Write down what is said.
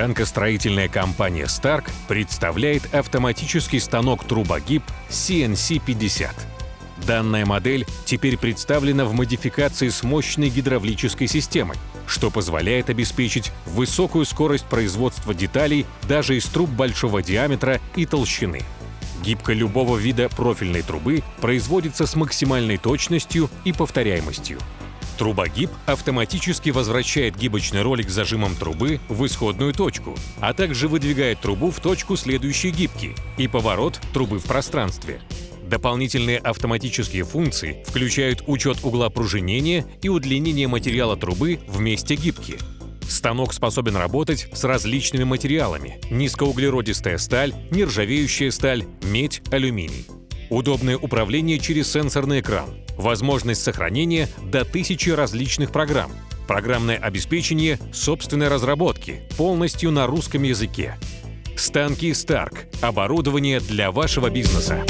Станкостроительная компания Stark представляет автоматический станок трубогиб CNC-50. Данная модель теперь представлена в модификации с мощной гидравлической системой, что позволяет обеспечить высокую скорость производства деталей даже из труб большого диаметра и толщины. Гибка любого вида профильной трубы производится с максимальной точностью и повторяемостью. Трубогиб автоматически возвращает гибочный ролик с зажимом трубы в исходную точку, а также выдвигает трубу в точку следующей гибки и поворот трубы в пространстве. Дополнительные автоматические функции включают учет угла пружинения и удлинение материала трубы в месте гибки. Станок способен работать с различными материалами – низкоуглеродистая сталь, нержавеющая сталь, медь, алюминий. Удобное управление через сенсорный экран, возможность сохранения до 1000 различных программ, программное обеспечение собственной разработки, полностью на русском языке. Станки Stark – оборудование для вашего бизнеса.